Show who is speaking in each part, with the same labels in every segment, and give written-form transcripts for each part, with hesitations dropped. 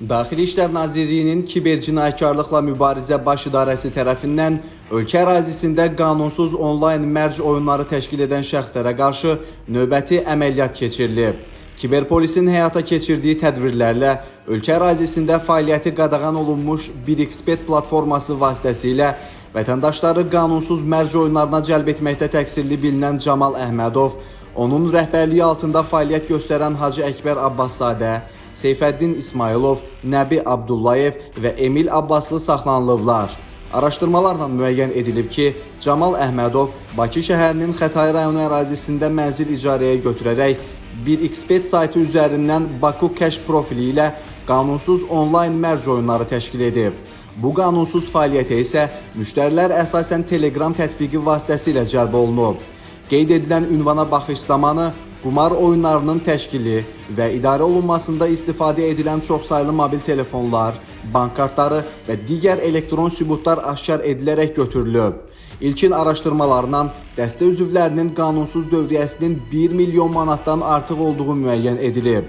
Speaker 1: Daxili İşlər Nazirliyinin Kiber Cinayətkarlıqla Mübarizə Baş İdarəsi tərəfindən ölkə ərazisində qanunsuz onlayn mərc oyunları təşkil edən şəxslərə qarşı növbəti əməliyyat keçirilib. Kiberpolisin həyata keçirdiyi tədbirlərlə ölkə ərazisində fəaliyyəti qadağan olunmuş 1xBet platforması vasitəsilə vətəndaşları qanunsuz mərc oyunlarına cəlb etməkdə təqsirli bilinən Camal Əhmədov, onun rəhbərliyi altında fəaliyyət göstərən Hacı Əkbər Abbaszadə, Seyfəddin İsmailov, Nəbi Abdullayev və Emil Abbaslı saxlanılıblar. Araşdırmalarla müəyyən edilib ki, Camal Əhmədov Bakı şəhərinin Xətai rayonu ərazisində mənzil icarəyə götürərək 1xBet saytı üzərindən Baku Cash profili ilə qanunsuz onlayn mərc oyunları təşkil edib. Bu qanunsuz fəaliyyətə isə müştərilər əsasən Telegram tətbiqi vasitəsilə cəlb olunub. Qeyd edilən ünvana baxış zamanı qumar oyunlarının təşkili və idarə olunmasında istifadə edilən çoxsaylı mobil telefonlar, bank kartları və digər elektron sübutlar aşkar edilərək götürülüb. İlkin araşdırmalarla dəstə üzvlərinin qanunsuz dövriyyəsinin 1 milyon manatdan artıq olduğu müəyyən edilib.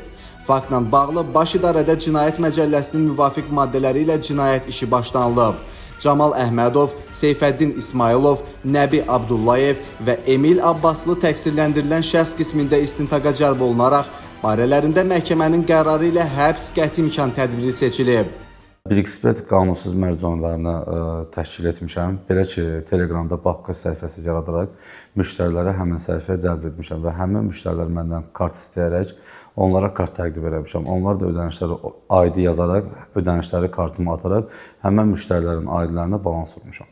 Speaker 1: Faktla bağlı Baş İdarədə Cinayət Məcəlləsinin müvafiq maddələri ilə cinayət işi başlanılıb. Camal Əhmədov, Seyfəddin İsmailov, Nəbi Abdullayev və Emil Abbaslı təqsirləndirilən şəxs qismində istintaqa cəlb olunaraq barələrində məhkəmənin qərarı ilə həbs qəti imkan tədbiri seçilib.
Speaker 2: 1xBet qanunsuz mərc oyunlarını təşkil etmişəm. Belə ki, Telegramda Bakka səhifəsi yaradaraq müştərilərə həmin səhifəyə cəlb etmişəm və həmin müştərilər məndən kart istəyərək onlara kart təqdim etmişəm. Onlar da ödənişləri ID yazaraq, ödənişləri kartıma ataraq həmin müştərilərin aidlərinə balans vurmuşam.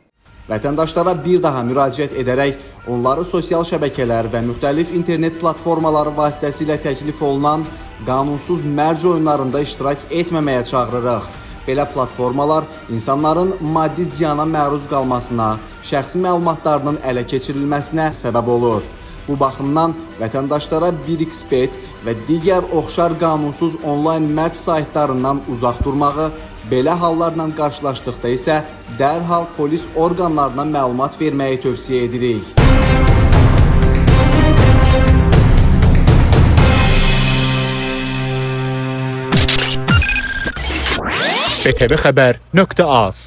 Speaker 1: Vətəndaşlara bir daha müraciət edərək onları sosial şəbəkələr və müxtəlif internet platformaları vasitəsilə təklif olunan qanunsuz mərc oyunlarında iştirak etməməyə çağırırıq. Belə platformalar insanların maddi ziyana məruz qalmasına, şəxsi məlumatlarının ələ keçirilməsinə səbəb olur. Bu baxımdan vətəndaşlara 1xBet və digər oxşar qanunsuz onlayn mərc saytlarından uzaq durmağı, belə hallarla qarşılaşdıqda isə dərhal polis orqanlarına məlumat verməyi tövsiyə edirik.
Speaker 3: BTV Xəbər.az